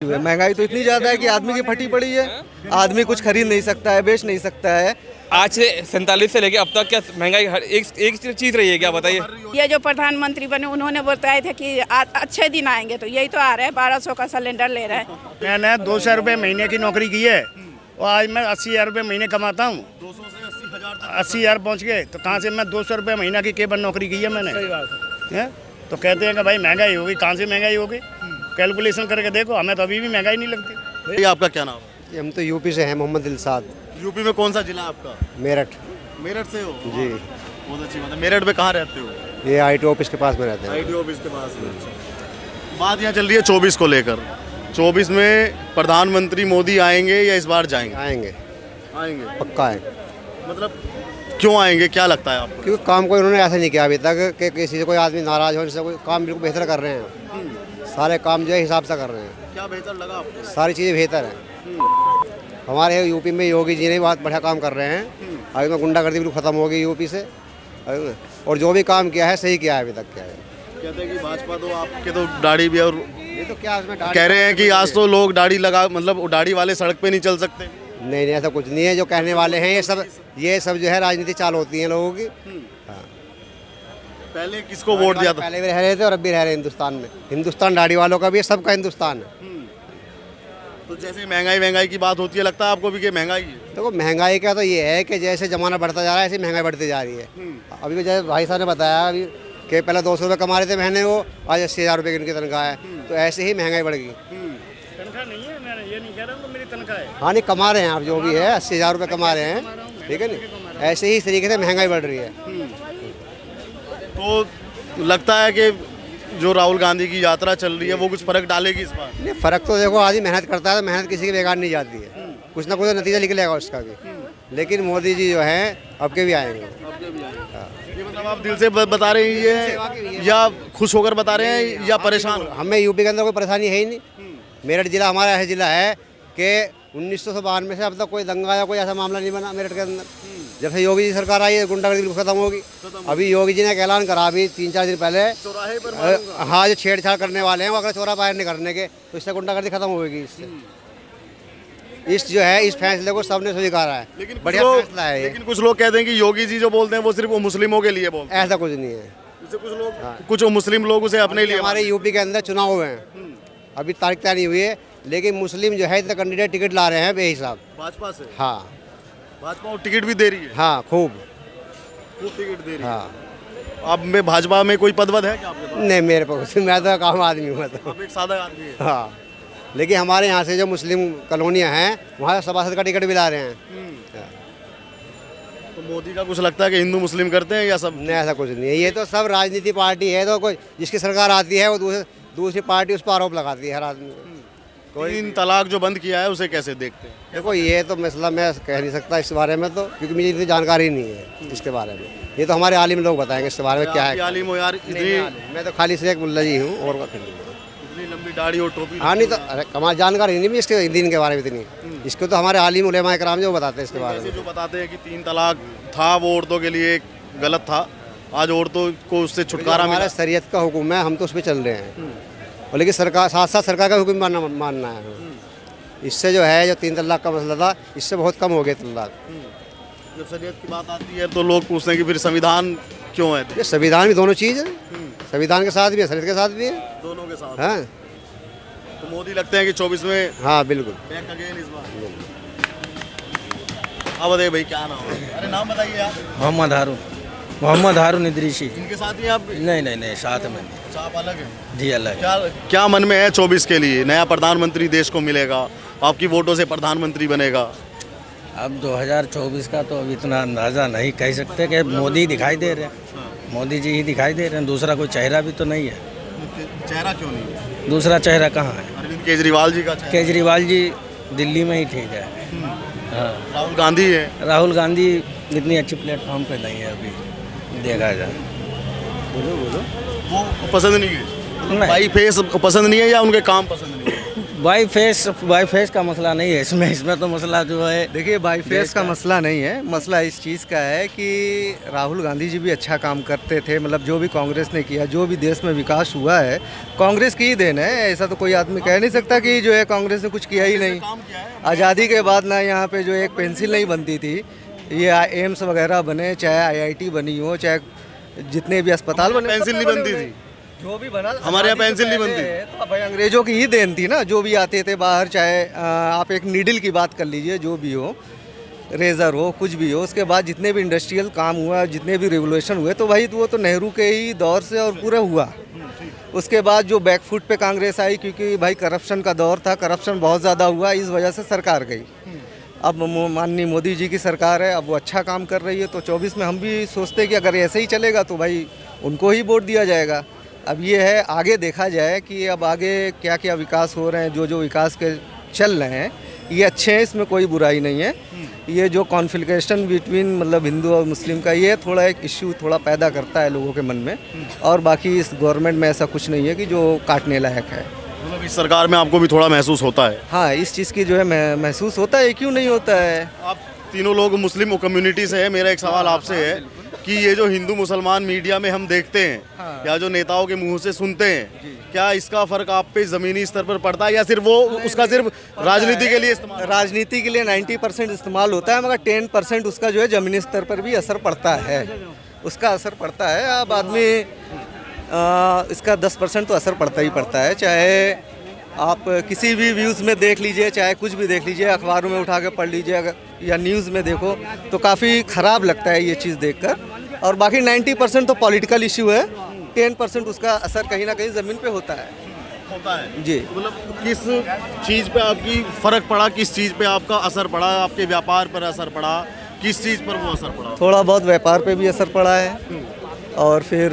महंगाई तो इतनी ज़्यादा है कि आदमी की फटी पड़ी है। आदमी कुछ खरीद नहीं सकता है, बेच नहीं सकता है। आज से 47 से लेके अब तक क्या महंगाई हर एक चीज़ रही है क्या बताइए। ये जो प्रधानमंत्री बने उन्होंने बताया था कि अच्छे दिन आएंगे, तो यही तो आ रहा है। 1200 का सिलेंडर ले रहा है। मैंने 200 रुपये महीने की नौकरी की है और आज मैं 80,000 रुपये महीने कमाता हूँ। 200 से 80,000 पहुँच गए तो कहाँ से मैं 200 रुपये महीना की केवल नौकरी की है मैंने। सही बात है तो कहते हैं कि भाई महंगाई होगी, कहाँ से महंगाई होगी? कैलकुलेशन करके देखो, हमें तो अभी भी महंगाई नहीं लगती। है। आपका क्या नाम है? हम तो यूपी से हैं, मोहम्मद दिलसाद। यूपी में कौन सा जिला आपका? मेरठ। मेरठ से हो? जी। बहुत अच्छी बात है। मेरठ में कहाँ रहते हो? ये आईटी ऑफिस के पास में रहते हैं। आईटी ऑफिस के पास में। बात यहाँ चल रही है 24 को लेकर। 24 में प्रधानमंत्री मोदी आएंगे या इस बार जाएंगे? आएंगे, आएंगे। पक्का है। मतलब क्यों आएंगे, क्या लगता है आपको? क्योंकि काम कोई उन्होंने ऐसा नहीं किया अभी तक कि किसी से कोई आदमी नाराज हो, इनसे कोई काम बिल्कुल बेहतर कर रहे हैं। सारे काम जो है हिसाब से कर रहे हैं। क्या बेहतर लगा आपको? सारी चीज़ें बेहतर हैं। हमारे यूपी में योगी जी ने बहुत बढ़िया काम कर रहे हैं। अभी में गुंडागर्दी बिल्कुल ख़त्म होगी यूपी से। और जो भी काम किया है सही किया है अभी तक। क्या है कहते हैं कि भाजपा तो आपके तो दाढ़ी भी, और ये तो क्या उसमें कह रहे हैं कि आज तो लोग दाढ़ी लगा, मतलब दाढ़ी वाले सड़क पे नहीं चल सकते। नहीं, ऐसा कुछ नहीं है। जो कहने वाले हैं ये सब जो है राजनीति चाल होती है लोगों की। हाँ। पहले किसको वोट दिया था? पहले भी रह रहे थे और अब भी रह रहे हैं हिंदुस्तान में। हिंदुस्तान दाढ़ी वालों का भी है, सबका हिंदुस्तान है। तो जैसे महंगाई की बात होती है, लगता है आपको भी कि महंगाई है? देखो महंगाई का तो ये है कि जैसे ज़माना बढ़ता जा रहा है ऐसे महंगाई बढ़ती जा रही है। अभी भी जैसे भाई साहब ने बताया अभी कि पहले 200 रुपये कमा रहे थे महीने, वो आज 80,000 रुपये की उनकी तनख्वाह है। तो ऐसे ही महंगाई बढ़ गई। तनख्वाह नहीं है, मैं ये नहीं कह रहा हूँ कि मेरी तनख्वाह है। हाँ नहीं, कमा रहे हैं आप, जो भी है 80,000 रुपये कमा रहे हैं, ठीक है ना। ऐसे ही इस तरीके से महंगाई बढ़ रही है। तो लगता है कि जो राहुल गांधी की यात्रा चल रही है वो कुछ फर्क डालेगी इस बार? नहीं, फ़र्क तो देखो आदमी मेहनत करता है तो मेहनत किसी की बेकार नहीं जाती है। कुछ ना कुछ नतीजा निकलेगा उसका भी। लेकिन मोदी जी जो हैं अब के भी आएंगे। ये मतलब आप दिल से बता रहे हैं ये, या खुश होकर बता रहे हैं या परेशान? हमें यूपी के अंदर कोई परेशानी है ही नहीं। मेरठ जिला हमारा ऐसा जिला है कि 1992 से अब तक कोई दंगा या कोई ऐसा मामला नहीं बना मेरठ के अंदर। जब से योगी जी सरकार आई है गुंडागर्दी बिल्कुल खत्म होगी। अभी योगी जी ने एक ऐलान करा अभी 3-4 दिन पहले, चौराहे पर हाँ, जो छेड़छाड़ करने वाले हैं वो अगर चौरा पार नहीं करने के तो इससे गुंडागर्दी खत्म होगी। इससे इस जो है इस फैसले को सबने स्वीकारा है। लेकिन बढ़िया फैसला है ये। लेकिन कुछ लोग कहते हैं कि योगी जी जो बोलते हैं वो सिर्फ वो मुस्लिमों के लिए बोलते हैं। ऐसा कुछ नहीं है। इससे कुछ लोग कुछ मुस्लिम लोग उसे अपने लिए हमारे यूपी के अंदर चुनाव हुए हैं, अभी तारीख तय नहीं हुई है, लेकिन मुस्लिम जो है इतना कैंडिडेट टिकट ला रहे हैं बेहिसाब। भाजपा से? हाँ। भाजपा टिकट भी दे रही है? हाँ, खूब टिकट दे रही है। हाँ। अब में भाजपा में कोई पद है क्या आपके पास? नहीं, मेरे पास, मैं तो काम आदमी हूँ तो। आप एक सादा आदमी है। हाँ, लेकिन हमारे यहाँ से जो मुस्लिम कॉलोनियाँ हैं वहाँ सभासद का टिकट भी ला रहे हैं। तो मोदी का कुछ लगता है कि हिंदू मुस्लिम करते हैं या सब? नहीं, ऐसा कुछ नहीं है। ये तो सब राजनीति पार्टी है, तो कोई जिसकी सरकार आती है वो दूसरी पार्टी उस पर आरोप लगाती है हर आदमी को। 3 तलाक जो बंद किया है उसे कैसे देखते हैं? देखो ये तो मसला मैं कह नहीं सकता इस बारे में, तो क्योंकि मुझे इतनी जानकारी नहीं है इसके बारे में। ये तो हमारे आलिम लोग बताएंगे इसके बारे में क्या है। आलिम हो यार, मैं तो खाली से एक मुल्ला जी हूँ और इतनी लंबी दाढ़ी और टोपी। हाँ, नहीं तो अरे कमाल जानकारी नहीं भी इसके दीन के बारे में इतनी। इसको तो हमारे आलिम उलेमा इकराम जो बताते हैं इसके बारे में। जो बताते हैं कि 3 तलाक था वो औरतों के लिए गलत था, आज औरतों को उससे छुटकारा मिला। हमारा शरीयत का हुक्म है, हम तो उस पर चल रहे हैं। और लेकिन सरकार साथ साथ सरकार का हुक्म मानना है। इससे जो है जो 3 तलाक का मसला था इससे बहुत कम हो गया तलाक। जब शरीयत की बात आती है तो लोग पूछते हैं कि फिर संविधान क्यों है? ये संविधान भी दोनों चीज़ है, संविधान के साथ भी है, शरीयत के साथ भी है। दोनों के साथ। हाँ तो मोदी लगते हैं कि 24 में हाँ बिल्कुल। बैक अगेन इस बार। अब बताइए भाई क्या नाम है? अरे नाम बताइए यार। मोहम्मद हारून इदरीसी। इनके साथ ही आप? नहीं, साथ में नहीं। आप अलग हैं? जी अलग। क्या मन में है 24 के लिए? नया प्रधानमंत्री देश को मिलेगा, आपकी वोटों से प्रधानमंत्री बनेगा। अब 2024 का तो अब इतना अंदाज़ा नहीं कह सकते कि मोदी दिखाई दे रहे हैं। मोदी जी ही दिखाई दे रहे हैं, दूसरा कोई चेहरा भी तो नहीं है। चेहरा क्यों नहीं है? दूसरा चेहरा कहाँ है? अरविंद केजरीवाल जी का चेहरा। केजरीवाल जी दिल्ली में ही ठीक है। हाँ। राहुल गांधी है? राहुल गांधी इतनी अच्छी प्लेटफॉर्म पे नहीं है अभी देखा जाए। वो पसंद नहीं है? नहीं। भाई फेस पसंद नहीं है या उनके काम पसंद नहीं है? बाई फेस का मसला नहीं है इसमें तो मसला जो है देखिए बाई फेस का मसला नहीं है, मसला इस चीज़ का है कि राहुल गांधी जी भी अच्छा काम करते थे। मतलब जो भी कांग्रेस ने किया, जो भी देश में विकास हुआ है, कांग्रेस की ही देन है। ऐसा तो कोई आदमी कह नहीं सकता कि जो है कांग्रेस ने कुछ किया ही नहीं। आज़ादी के बाद ना यहाँ पे जो एक पेंसिल नहीं बनती थी, ये एम्स वगैरह बने, चाहे IIT बनी हो, चाहे जितने भी अस्पताल बने, पेंसिल नहीं बनती थी, जो भी बना हमारे यहाँ पेंसिल नहीं बनती। तो भाई अंग्रेजों की ही देन थी ना, जो भी आते थे बाहर, चाहे आप एक नीडल की बात कर लीजिए, जो भी हो, रेज़र हो, कुछ भी हो। उसके बाद जितने भी इंडस्ट्रियल काम हुआ, जितने भी रेवोल्यूशन हुए, तो भाई वो तो नेहरू के ही दौर से और पूरा हुआ। उसके बाद जो बैकफुट पे कांग्रेस आई, क्योंकि भाई करप्शन का दौर था, करप्शन बहुत ज़्यादा हुआ, इस वजह से सरकार गई। अब माननीय मोदी जी की सरकार है, अब वो अच्छा काम कर रही है, तो 24 में हम भी सोचते हैं कि अगर ऐसे ही चलेगा तो भाई उनको ही वोट दिया जाएगा। अब ये है, आगे देखा जाए कि अब आगे क्या क्या विकास हो रहे हैं। जो विकास के चल रहे हैं ये अच्छे हैं, इसमें कोई बुराई नहीं है। ये जो कॉन्फ्लिक्शन बिटवीन मतलब हिंदू और मुस्लिम का, ये थोड़ा एक इश्यू थोड़ा पैदा करता है लोगों के मन में, और बाकी इस गवर्नमेंट में ऐसा कुछ नहीं है कि जो काटने लायक है। मतलब इस सरकार में आपको भी थोड़ा महसूस होता है? हाँ, इस चीज़ की जो है महसूस होता है, क्यों नहीं होता है। आप तीनों लोग मुस्लिम कम्युनिटी से है, मेरा एक सवाल आपसे है कि ये जो हिंदू मुसलमान मीडिया में हम देखते हैं या जो नेताओं के मुंह से सुनते हैं, क्या इसका फर्क आप पे ज़मीनी स्तर पर पड़ता है, या सिर्फ वो उसका सिर्फ राजनीति के लिए इस्तेमाल? राजनीति के लिए 90% इस्तेमाल होता है, मगर 10% उसका जो है ज़मीनी स्तर पर भी असर पड़ता है, उसका असर पड़ता है। अब आदमी इसका 10% तो असर पड़ता ही पड़ता है। चाहे आप किसी भी व्यूज़ में देख लीजिए, चाहे कुछ भी देख लीजिए, अखबारों में उठा के पढ़ लीजिए, अगर या न्यूज़ में देखो, तो काफ़ी ख़राब लगता है ये चीज़ देखकर। और बाकी 90% तो पॉलिटिकल इशू है, 10% उसका असर कहीं ना कहीं ज़मीन पे होता है जी। मतलब किस चीज़ पे आपकी फ़र्क पड़ा, किस चीज़ पे आपका असर पड़ा, आपके व्यापार पर असर पड़ा, किस चीज़ पर वो असर पड़ा? थोड़ा बहुत व्यापार पे भी असर पड़ा है, और फिर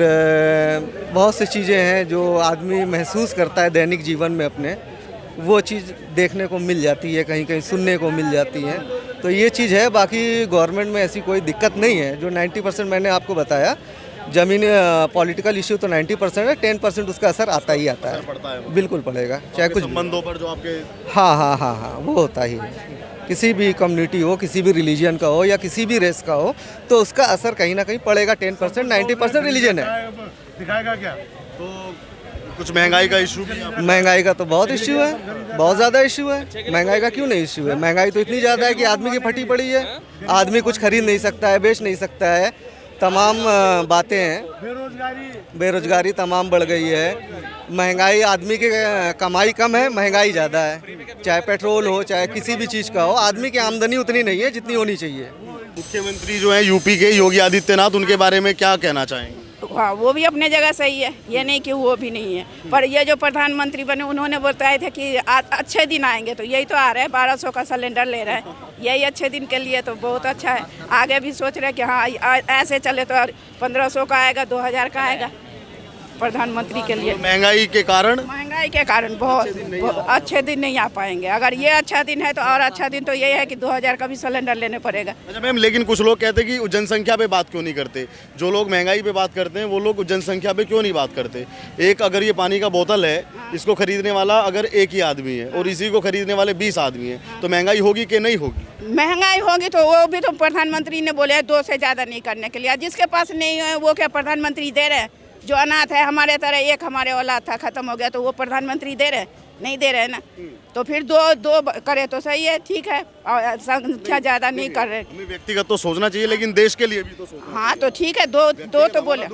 बहुत सी चीज़ें हैं जो आदमी महसूस करता है दैनिक जीवन में अपने, वो चीज़ देखने को मिल जाती है, कहीं कहीं सुनने को मिल जाती है। तो ये चीज़ है, बाकी गवर्नमेंट में ऐसी कोई दिक्कत नहीं है। जो 90% मैंने आपको बताया, ज़मीनी पॉलिटिकल इशू तो 90% है, 10% उसका असर आता ही आता है, बिल्कुल पड़ेगा। चाहे कुछ संबंधों पर जो आपके, हाँ, वो होता ही है। किसी भी कम्युनिटी हो, किसी भी रिलीजन का हो या किसी भी रेस का हो, तो उसका असर कहीं ना कहीं पड़ेगा। 10%, 90% रिलीजन है। दिखाएगा क्या? तो कुछ महंगाई का इशू भी है? महंगाई का तो बहुत इश्यू है, बहुत ज़्यादा इशू है। महंगाई का क्यों नहीं इशू है? महंगाई तो इतनी ज़्यादा है कि आदमी की फटी पड़ी है, आदमी कुछ खरीद नहीं सकता है, बेच नहीं सकता है, तमाम बातें हैं। बेरोजगारी तमाम बढ़ गई है। महंगाई, आदमी की कमाई कम है, महंगाई ज़्यादा है। चाहे पेट्रोल हो, चाहे किसी भी चीज़ का हो, आदमी की आमदनी उतनी नहीं है जितनी होनी चाहिए। मुख्यमंत्री जो है यूपी के योगी आदित्यनाथ, उनके बारे में क्या कहना चाहेंगे? हाँ, वो भी अपने जगह सही है, ये नहीं कि वो भी नहीं है। पर ये जो प्रधानमंत्री बने, उन्होंने बताया था कि अच्छे दिन आएंगे, तो यही तो आ रहा है। 1200 का सिलेंडर ले रहे हैं, यही अच्छे दिन के लिए तो बहुत अच्छा है। आगे भी सोच रहे हैं कि हाँ ऐसे चले तो 1500 का आएगा, 2000 का आएगा प्रधानमंत्री के लिए। महंगाई के कारण बहुत अच्छे दिन नहीं आ पाएंगे। अगर ये अच्छा दिन है तो और अच्छा दिन तो यही है कि 2000 का भी सिलेंडर लेने पड़ेगा। अच्छा मैम, लेकिन कुछ लोग कहते हैं कि जनसंख्या पे बात क्यों नहीं करते? जो लोग महंगाई पे बात करते हैं वो लोग जनसंख्या पे क्यों नहीं बात करते? एक अगर ये पानी का बोतल है, इसको खरीदने वाला अगर एक ही आदमी है और इसी को खरीदने वाले 20 आदमी हैं, तो महंगाई होगी कि नहीं होगी? महंगाई होगी तो वो भी तो प्रधानमंत्री ने बोले 2 से ज़्यादा नहीं करने के लिए। जिसके पास नहीं है वो क्या प्रधानमंत्री दे रहे हैं? जो अनाथ है हमारे तरह, एक हमारे औलाद था खत्म हो गया, तो वो प्रधानमंत्री दे रहे? नहीं दे रहे ना। तो फिर दो करे तो सही है, ठीक है, और संख्या ज़्यादा नहीं कर रहे। हमें व्यक्तिगत तो सोचना चाहिए, लेकिन देश के लिए भी तो सोचना। हाँ तो ठीक है, दो तो बोले,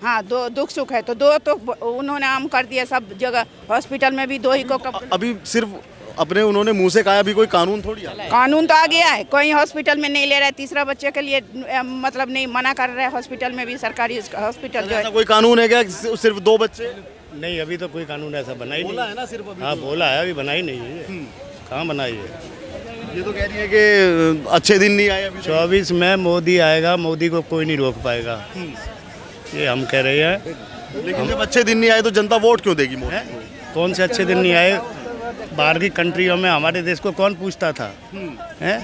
हाँ 2 दुख सुख है तो 2 तो उन्होंने आम कर दिया सब जगह। हॉस्पिटल में भी 2 ही को अभी सिर्फ अपने उन्होंने मुंह से कहा, अभी कोई कानून थोड़ी आ। कानून तो आ गया है, कोई हॉस्पिटल में नहीं ले रहा है। तीसरा बच्चे के लिए मतलब नहीं मना कर रहा है हॉस्पिटल में भी, सरकारी हॉस्पिटल जो है। कोई कानून है क्या सिर्फ 2 बच्चे? नहीं, अभी तो कोई कानून ऐसा बना ही नहीं। बोला है ना सिर्फ अभी। हाँ बोला है, अभी बनाई नहीं है। कहाँ बनाई है? ये तो कह रही है कि अच्छे दिन नहीं आए अभी। 24 में मोदी आएगा, मोदी को कोई नहीं रोक पाएगा, ये हम कह रहे हैं। लेकिन जब अच्छे दिन नहीं आए तो जनता वोट क्यों देगी मोदी? कौन से अच्छे दिन नहीं आए? बाहर की कंट्रियों में हमारे देश को कौन पूछता था? हैं?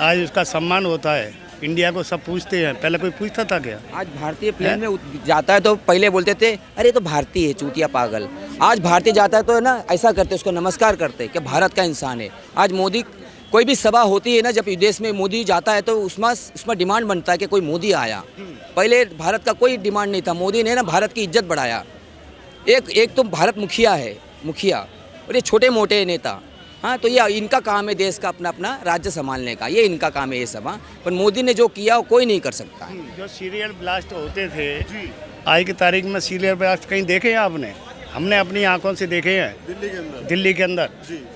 आज उसका सम्मान होता है। इंडिया को सब पूछते हैं, पहले कोई पूछता था क्या? आज भारतीय प्लेन में जाता है तो पहले बोलते थे अरे तो भारतीय है, चूतिया पागल। आज भारतीय जाता है तो है ना ऐसा करते, उसको नमस्कार करते कि भारत का इंसान है। आज मोदी, कोई भी सभा होती है ना, जब विदेश में मोदी जाता है तो उसमें डिमांड बनता है कि कोई मोदी आया। पहले भारत का कोई डिमांड नहीं था, मोदी ने ना भारत की इज्जत बढ़ाया। एक तो भारत मुखिया है, मुखिया, और ये छोटे मोटे नेता। हाँ, तो ये इनका काम है देश का अपना अपना राज्य संभालने का, ये इनका काम है ये सब। हाँ, पर मोदी ने जो किया वो कोई नहीं कर सकता है। जो सीरियल ब्लास्ट होते थे आज की तारीख में, सीरियल ब्लास्ट कहीं देखे हैं आपने? हमने अपनी आंखों से देखे हैं दिल्ली के अंदर।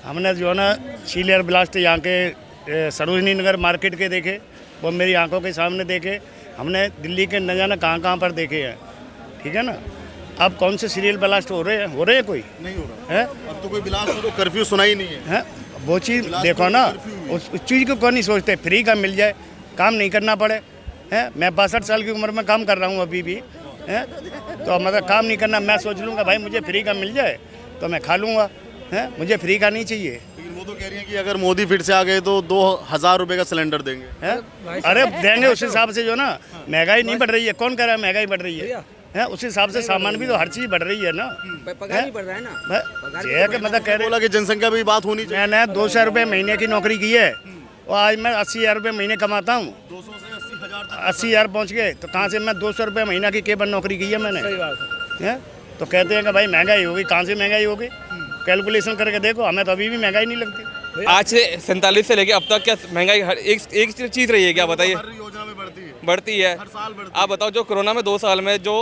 हमने जो है ना सीरियल ब्लास्ट यहाँ के सरोजनी नगर मार्केट के देखे, वो मेरी आंखों के सामने देखे। हमने दिल्ली के न जाना कहाँ पर देखे हैं, ठीक है ना। अब कौन से सीरियल ब्लास्ट हो रहे हैं कोई नहीं हो रहा है? अब तो कोई ब्लास्ट हो तो कर्फ्यू सुना ही नहीं है। वो चीज़ देखो ना, उस चीज़ को कौन नहीं सोचते, फ्री का मिल जाए, काम नहीं करना पड़े। हैं, मैं 62 साल की उम्र में काम कर रहा हूँ अभी भी, हैं, तो मतलब काम नहीं करना, मैं सोच लूँगा भाई मुझे फ्री का मिल जाए तो मैं खा लूँगा, हैं, मुझे फ्री का नहीं चाहिए। लेकिन वो तो कह रही है कि अगर मोदी फिर से आ गए तो 2000 रुपये का सिलेंडर देंगे। हैं, अरे देंगे, उस हिसाब से जो ना महंगाई नहीं बढ़ रही है। कौन कह रहा है महंगाई बढ़ रही है? उस हिसाब से सामान भी तो हर चीज़ बढ़ रही है ना। पगार नहीं बढ़ रहा है ना, ये कि मतलब कह रहे बोला कि जनसंख्या भी बात होनी चाहिए। मैंने 200 रुपये महीने की नौकरी की है और आज मैं 80,000 रुपये महीने कमाता हूँ। 200 से 80,000 80,000 पहुँच गए तो कहाँ से? मैं 200 रुपये महीना की केवल नौकरी की है मैंने। हैं, तो कहते हैं कि भाई महंगाई होगी। कहाँ से महंगाई होगी? कैलकुलेशन करके देखो, हमें तो अभी भी महंगाई नहीं लगती। आज से 47 से लेके अब तक क्या महंगाई हर एक चीज़ रही है क्या बताइए? हर योजना में बढ़ती है। हर साल बढ़ती आप बताओ, जो कोरोना में 2 साल में जो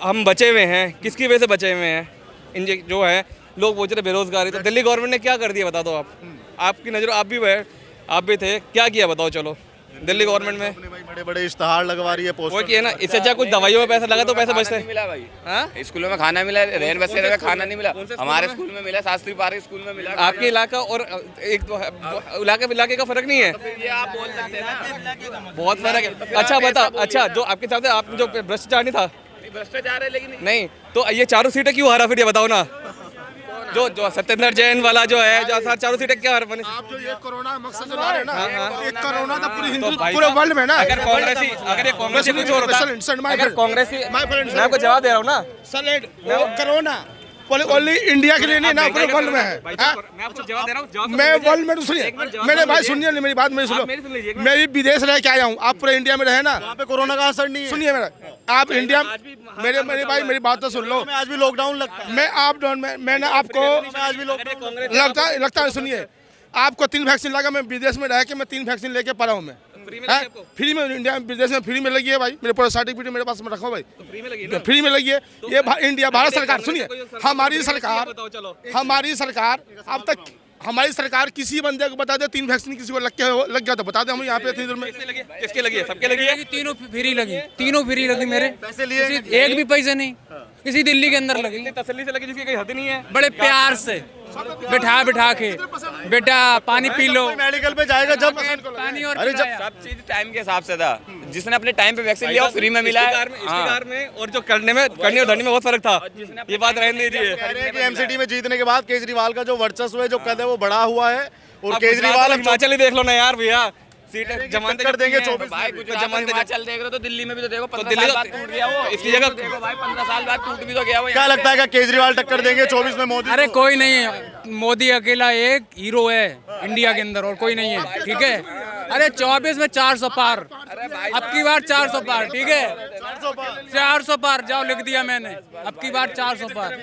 हम बचे हुए हैं, किसकी वजह से बचे हुए हैं? जो है लोग बोल रहे बेरोजगारी, तो दिल्ली गवर्नमेंट ने क्या कर दिया बता दो आप। आपकी नज़र, आप भी थे, क्या किया बताओ? चलो दिल्ली गवर्नमेंट में अपने भाई बड़े बड़े इश्तहार लगवा रही है, वो पोस्टर। किया ना, इससे अच्छा कुछ दवाइयों में पैसा लगा तो पैसे बचते। मिला भाई, हाँ, स्कूलों में खाना मिला, रेल बसेरे में खाना नहीं मिला। हमारे स्कूल में मिला, शास्त्री पार्क स्कूल में मिला। आपके इलाका और एक इलाके का फर्क नहीं है? ये आप बोल सकते हैं ना, बहुत फर्क है। अच्छा बता, अच्छा जो आपके हिसाब से आप जो भ्रष्टाचार नहीं था, भ्रष्टाचार है लेकिन नहीं तो ये चारों सीटें क्यों हारा? फिर ये बताओ ना, जो सत्येंद्र जैन वाला जो है, जो चारों सीटें क्या हारा? आप जो ये कोरोना मकसद जो ला रहे हैं ना, हाँ। ये कोरोना तो पूरी तो भाई पूरे वर्ल्ड में ना। अगर ये कांग्रेसी कुछ और होता, अगर कांग्रेसी, मैं आपको जवाब दे रहा हूँ ना, कोरोना ओनली इंडिया के लिए नहीं ना, पूरे वर्ल्ड में है। मैं आपको जवाब दे रहा हूँ। मैं वर्ल्ड में तो सुनिए, मेरे भाई सुनिए, मेरी बात मेरी सुनो। मैं भी विदेश रह के आया हूँ, आप पूरे इंडिया में रहे ना, वहाँ पे कोरोना का असर नहीं है। सुनिए मेरा, आप इंडिया, मेरे भाई मेरी बात तो सुन लो। आज भी लॉकडाउन लगता है। मैं आप मैंने आपको आज भी लॉकडाउन लगता है, सुनिए, आपको 3 वैक्सीन लगा। मैं विदेश में रह के मैं 3 वैक्सीन लेके पड़ा हूँ। मैं फ्री में, इंडिया विदेश में फ्री में लगी है भाई। मेरे पूरा सर्टिफिकेट मेरे पास में रखो भाई, फ्री में लगी है। ये इंडिया, भारत सरकार, सुनिए, हमारी सरकार अब तक, हमारी सरकार किसी बंदे को बता दे 3 वैक्सीन किसी को लग गया तो बता दे, हम यहाँ पे इतनी देर में। किसके लगी है? सबके लगी है। तीनों फ्री लगी मेरे, पैसे लिए, एक भी पैसे नहीं, किसी दिल्ली के अंदर लगी, तसल्ली से लगी जिसकी कोई हद नहीं है। बड़े प्यार से बिठा के, बेटा पानी पी लो। मेडिकल पे जाएगा जब पानी और अरे जब सब चीज टाइम के हिसाब से था। जिसने अपने टाइम पे वैक्सीन लिया फ्री में मिला है। इश्तिहार में और जो करने और धरने में बहुत फर्क था। ये बात रहने दीजिए। कह रहे हैं कि एमसीडी में जीतने के बाद केजरीवाल का जो वर्चस्व है, जो कद है, वो बढ़ा हुआ है। और अब केजरीवाल हिमाचल ही देख लो ना यार भैया, सीटें जमानत कर देंगे 24 भाई गुजरात जमानत हिमाचल देख रहे हो तो दिल्ली में भी तो देखो, 15 दिल्ली साल बाद टूट गया वो। इसकी जगह देखो भाई 15 साल बाद टूट भी तो गया वो। क्या लगता है कि केजरीवाल टक्कर देंगे 24 में मोदी? अरे कोई नहीं है, मोदी अकेला एक हीरो है इंडिया के अंदर, और कोई नहीं है, ठीक है। अरे 24 में 400 पार, अब की बार 400 पार, ठीक है, 400 पार, जाओ लिख दिया मैंने, अब की बार 400 पार।